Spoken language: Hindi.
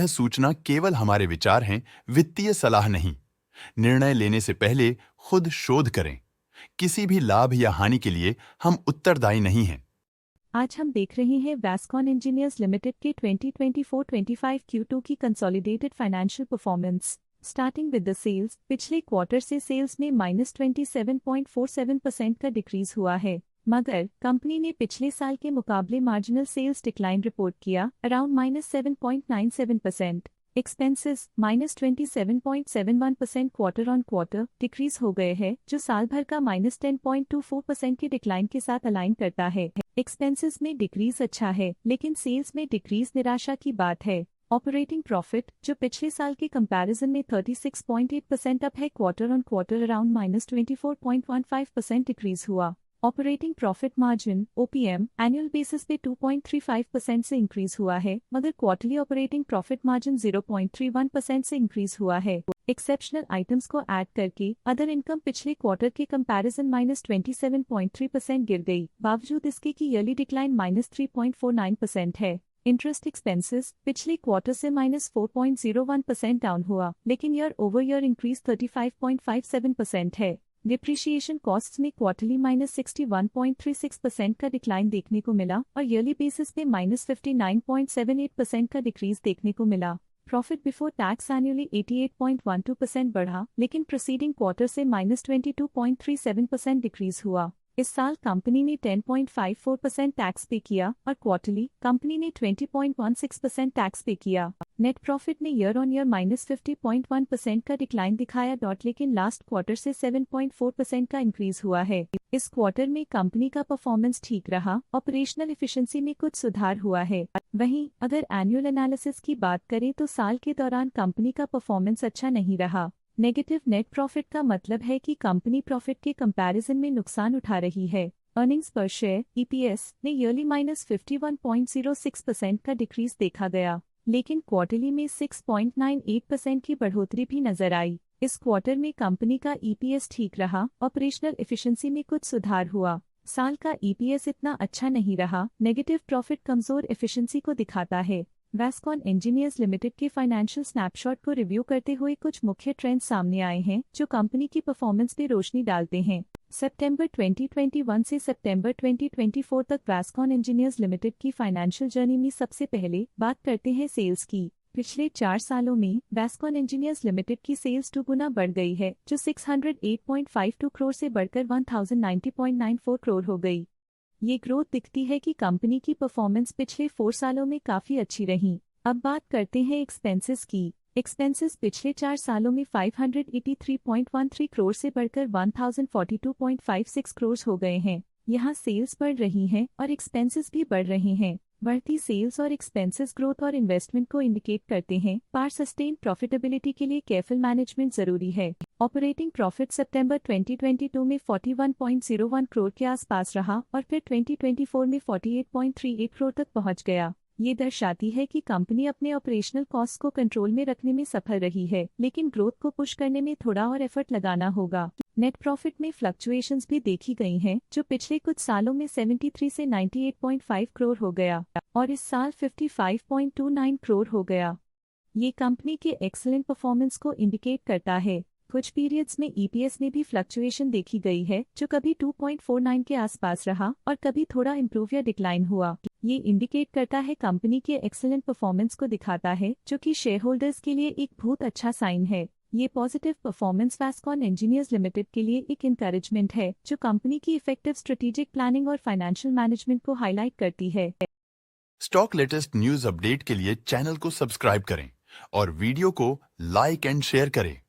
सूचना केवल हमारे विचार हैं, वित्तीय सलाह नहीं। निर्णय लेने से पहले खुद शोध करें। किसी भी लाभ या हानि के लिए हम उत्तरदायी नहीं हैं। आज हम देख रहे हैं वैस्कॉन इंजीनियर्स लिमिटेड के 2024-25 Q2 की consolidated financial performance. Starting with the sales, पिछले क्वार्टर से सेल्स में -27.47% का डिक्रीज हुआ है, मगर कंपनी ने पिछले साल के मुकाबले मार्जिनल सेल्स डिक्लाइन रिपोर्ट किया, around -7.97%। Expenses -27.71% quarter on quarter decrease हो गए हैं, जो साल भर का -10.24% के डिक्लाइन के साथ अलाइन करता है। एक्सपेंसेस में डिक्रीज अच्छा है, लेकिन सेल्स में डिक्रीज निराशा की बात है। ऑपरेटिंग प्रॉफिट, जो पिछले साल के कंपैरिजन में 36.8% अप है, quarter on quarter around -24.15% decrease हुआ। Operating profit margin (OPM) annual basis पे 2.35% से इंक्रीज हुआ है, मगर क्वार्टरली ऑपरेटिंग प्रॉफिट मार्जिन 0.31% से इंक्रीज हुआ है। एक्सेप्शनल आइटम्स को ऐड करके अदर इनकम पिछले क्वार्टर के कंपैरिजन -27.3% गिर गई, बावजूद इसके कि ईयरली डिक्लाइन -3.49% है। इंटरेस्ट एक्सपेंसेस पिछले क्वार्टर से -4.01% डाउन हुआ, लेकिन ईयर ओवर ईयर इंक्रीज 35.57% है। डिप्रिशिएशन कॉस्ट्स में क्वार्टरली -61.36% का डिक्लाइन देखने को मिला और ईयरली बेसिस पे -59.78% का डिक्रीज देखने को मिला। प्रॉफिट बिफोर टैक्स एनुअली 88.12% बढ़ा, लेकिन प्रीसीडिंग क्वार्टर से -22.37% डिक्रीज हुआ। इस साल कंपनी ने 10.54% टैक्स पे किया और क्वार्टरली कंपनी ने 20.16% टैक्स पे किया। नेट प्रॉफिट ने ईयर ऑन ईयर -50.1% का डिक्लाइन दिखाया, लेकिन लास्ट क्वार्टर से 7.4% का इंक्रीज हुआ है। इस क्वार्टर में कंपनी का परफॉर्मेंस ठीक रहा, ऑपरेशनल एफिशिएंसी में कुछ सुधार हुआ है। वहीं अगर एनुअल एनालिसिस की बात करें तो साल के दौरान कंपनी का परफॉर्मेंस अच्छा नहीं रहा। नेगेटिव नेट प्रॉफिट का मतलब है कि कंपनी प्रॉफिट के कंपैरिजन में नुकसान उठा रही है। अर्निंग्स पर शेयर (EPS) ने ईयरली -51.06% का डिक्रीज देखा गया, लेकिन क्वार्टरली में 6.98% की बढ़ोतरी भी नजर आई। इस क्वार्टर में कंपनी का EPS ठीक रहा, ऑपरेशनल एफिशिएंसी में कुछ सुधार हुआ। साल का EPS इतना अच्छा नहीं रहा। नेगेटिव प्रॉफिट कमजोर एफिशिएंसी को दिखाता है। वैस्कॉन इंजीनियर्स लिमिटेड के फाइनेंशियल स्नैपशॉट को रिव्यू करते हुए कुछ मुख्य ट्रेंड्स सामने आए हैं, जो कंपनी की परफॉर्मेंस पे रोशनी डालते हैं। सितंबर 2021 से सितंबर 2024 तक वैस्कॉन इंजीनियर्स लिमिटेड की फाइनेंशियल जर्नी में सबसे पहले बात करते हैं सेल्स की। पिछले 4 सालों में वैस्कॉन इंजीनियर्स लिमिटेड की सेल्स 2 गुना बढ़ गई है, जो 608.52 करोड़ से बढ़कर 1090.94 करोड़ हो गई। ये ग्रोथ दिखती है कि कंपनी की परफॉर्मेंस पिछले 4 सालों में काफी अच्छी रही। अब बात करते हैं एक्सपेंसेस की। एक्सपेंसेस पिछले 4 सालों में 583.13 करोड़ से बढ़कर 1042.56 करोड़ हो गए हैं। यहाँ सेल्स बढ़ रही हैं और एक्सपेंसेस भी बढ़ रहे हैं। बढ़ती सेल्स और एक्सपेंसेस ग्रोथ और इन्वेस्टमेंट को इंडिकेट करते हैं, पर सस्टेन प्रॉफिटेबिलिटी के लिए केयरफुल मैनेजमेंट जरूरी है। ऑपरेटिंग प्रॉफिट सितंबर 2022 में 41.01 करोड़ के आसपास रहा और फिर 2024 में 48.38 करोड़ तक पहुंच गया। ये दर्शाती है कि कंपनी अपने ऑपरेशनल कॉस्ट को कंट्रोल में रखने में सफल रही है, लेकिन ग्रोथ को पुश करने में थोड़ा और एफर्ट लगाना होगा। नेट प्रॉफिट में फ्लक्चुएशंस भी देखी गई हैं, जो पिछले कुछ सालों में 73 से 98.5 करोड़ हो गया और इस साल 55.29 करोड़ हो गया। ये कंपनी के एक्सीलेंट परफॉर्मेंस को इंडिकेट करता है। कुछ पीरियड्स में EPS में भी फ्लक्चुएशन देखी गई है, जो कभी 2.49 के आसपास रहा और कभी थोड़ा इम्प्रूव या डिक्लाइन हुआ। ये इंडिकेट करता है कंपनी के एक्सीलेंट परफॉर्मेंस को दिखाता है, जो कि शेयर होल्डर्स के लिए एक बहुत अच्छा साइन है। ये पॉजिटिव परफॉर्मेंस वैस्कॉन इंजीनियर्स लिमिटेड के लिए एक इंकरेजमेंट है, जो कंपनी की इफेक्टिव स्ट्रेटेजिक प्लानिंग और फाइनेंशियल मैनेजमेंट को हाईलाइट करती है। स्टॉक लेटेस्ट न्यूज अपडेट के लिए चैनल को सब्सक्राइब करें और वीडियो को लाइक एंड शेयर करें।